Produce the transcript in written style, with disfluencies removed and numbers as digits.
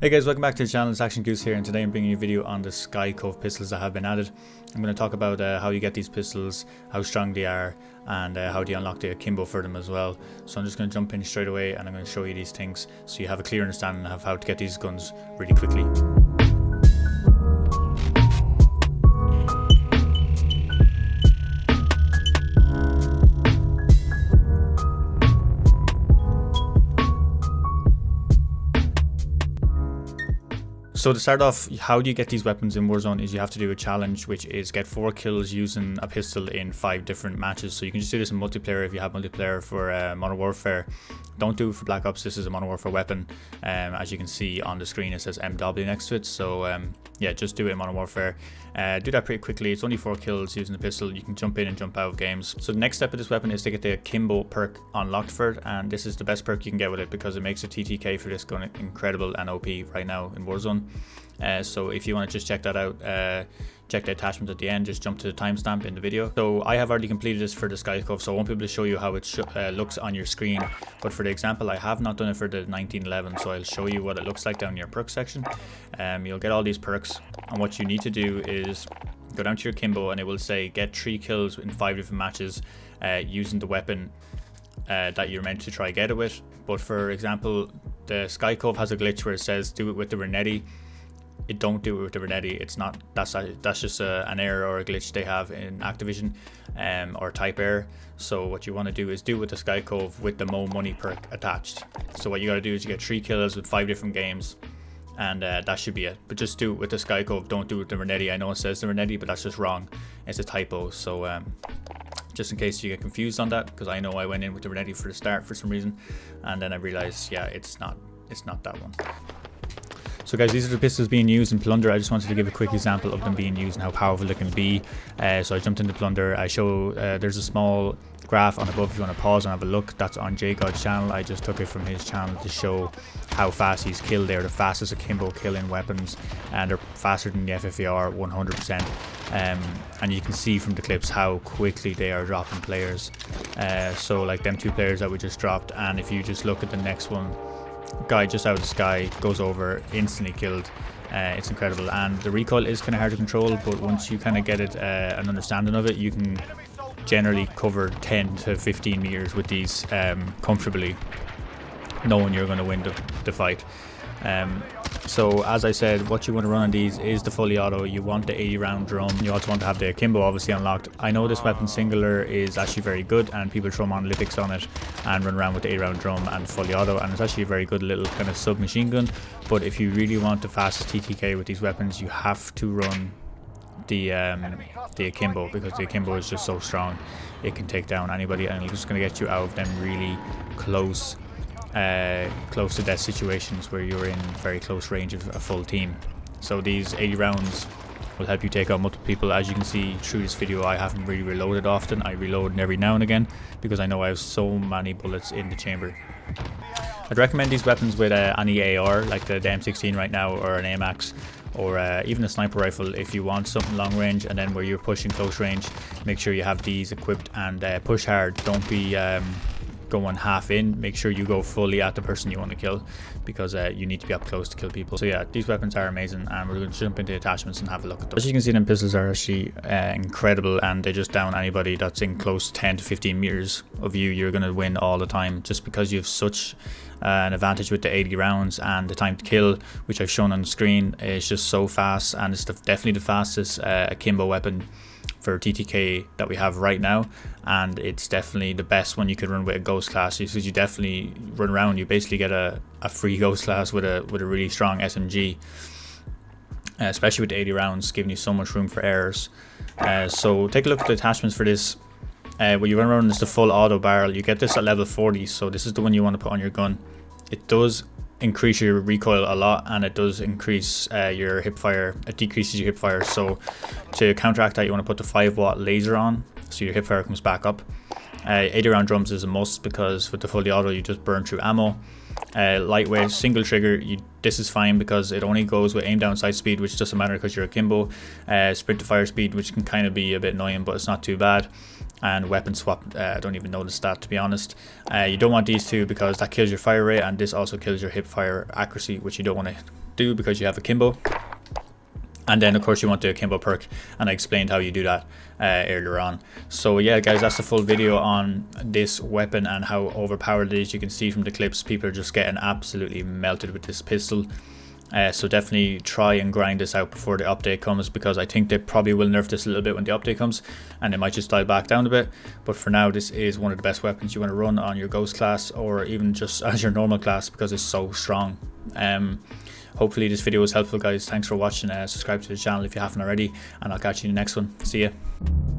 Hey guys, welcome back to the channel. It's Action Goose here, and today I'm bringing you a video on the Sykov pistols that have been added. I'm going to talk about how you get these pistols, how strong they are, and how do you unlock the Akimbo for them as well. So I'm just going to jump in straight away and I'm going to show you these things so you have a clear understanding of how to get these guns really quickly. So to start off, how do you get these weapons in Warzone is you have to do a challenge, which is get 4 kills using a pistol in 5 different matches. So you can just do this in multiplayer if you have multiplayer for Modern Warfare. Don't do it for Black Ops. This is a Modern Warfare weapon. As you can see on the screen, it says MW next to it. So yeah, just do it in Modern Warfare. Do that pretty quickly. It's only 4 kills using the pistol. You can jump in and jump out of games. So the next step of this weapon is to get the Akimbo perk unlocked for it, and this is the best perk you can get with it because it makes the TTK for this gun incredible and OP right now in Warzone. So if you want to just check that out, check the attachment at the end, just jump to the timestamp in the video. So I have already completed this for the Sykov, so I won't be able to show you how it looks on your screen, but for the example I have not done it for the 1911, so I'll show you what it looks like down in your perk section. You'll get all these perks, and what you need to do is go down to your Akimbo and it will say get 3 kills in 5 different matches using the weapon that you're meant to try get it with. But for example, the Sykov has a glitch where it says do it with the Renetti. It don't do it with the Renetti. It's not. That's just an error or a glitch they have in Activision, or type error. So what you want to do is do it with the Sykov with the Mo Money perk attached. So what you got to do is you get 3 kills with 5 different games, and that should be it. But just do it with the Sykov. Don't do it with the Renetti. I know it says the Renetti, but that's just wrong. It's a typo. So just in case you get confused on that, because I know I went in with the Renetti for the start for some reason, and then I realized, yeah, it's not that one. So guys, these are the pistols being used in Plunder. I just wanted to give a quick example of them being used and how powerful they can be. So I jumped into Plunder. I show there's a small graph on above if you want to pause and have a look. That's on JGod's channel. I just took it from his channel to show how fast he's killed. They're the fastest Akimbo killing weapons, and they're faster than the FFAR 100%. And you can see from the clips how quickly they are dropping players. So like them 2 players that we just dropped, and if you just look at the next one, guy just out of the sky, goes over, instantly killed. It's incredible, and the recoil is kind of hard to control, but once you kind of get it an understanding of it, you can generally cover 10 to 15 meters with these comfortably, knowing you're going to win the fight. So as I said, what you want to run on these is the fully auto. You want the 80 round drum. You also want to have the Akimbo obviously unlocked. I know this weapon singular is actually very good, and people throw monolithics on it and run around with the 80 round drum and fully auto, and it's actually a very good little kind of submachine gun. But if you really want the fastest TTK with these weapons, you have to run the Akimbo, because the Akimbo is just so strong. It can take down anybody, and it's just going to get you out of them really close to death situations where you're in very close range of a full team. So these 80 rounds will help you take out multiple people. As you can see through this video, I haven't really reloaded often. I reload every now and again because I know I have so many bullets in the chamber. I'd recommend these weapons with any AR, like the M16 right now, or an AMAX, or even a sniper rifle if you want something long range, and then where you're pushing close range, make sure you have these equipped and push hard. Don't be going half in. Make sure you go fully at the person you want to kill, because you need to be up close to kill people. So yeah, these weapons are amazing, and we're going to jump into the attachments and have a look at them. As you can see, them pistols are actually incredible, and they just down anybody that's in close 10 to 15 meters of you. You're going to win all the time, just because you have such an advantage with the 80 rounds, and the time to kill, which I've shown on the screen, is just so fast, and it's definitely the fastest Akimbo weapon for TTK that we have right now, and it's definitely the best one you could run with a ghost class, because you definitely run around, you basically get a free ghost class with a really strong SMG, especially with the 80 rounds, giving you so much room for errors. So take a look at the attachments for this. What you run around is the full auto barrel. You get this at level 40, so this is the one you want to put on your gun. It does increase your recoil a lot, and it does increase your hip fire. It decreases your hip fire, so to counteract that, you want to put the 5-watt laser on, so your hip fire comes back up. 80 round drums is a must, because with the fully auto you just burn through ammo. Lightweight, single trigger, this is fine because it only goes with aim down sight speed, which doesn't matter because you're Akimbo. Sprint to fire speed, which can kind of be a bit annoying, but it's not too bad. And weapon swap, I don't even notice that, to be honest. You don't want these two because that kills your fire rate, and this also kills your hip fire accuracy, which you don't want to do because you have Akimbo. And then of course you want the Akimbo perk, and I explained how you do that earlier on. So yeah guys, that's the full video on this weapon and how overpowered it is. You can see from the clips, people are just getting absolutely melted with this pistol. So definitely try and grind this out before the update comes, because I think they probably will nerf this a little bit when the update comes, and they might just dial back down a bit. But for now, this is one of the best weapons you want to run on your ghost class, or even just as your normal class, because it's so strong. Hopefully this video was helpful guys. Thanks for watching. Subscribe to the channel if you haven't already, and I'll catch you in the next one. See ya.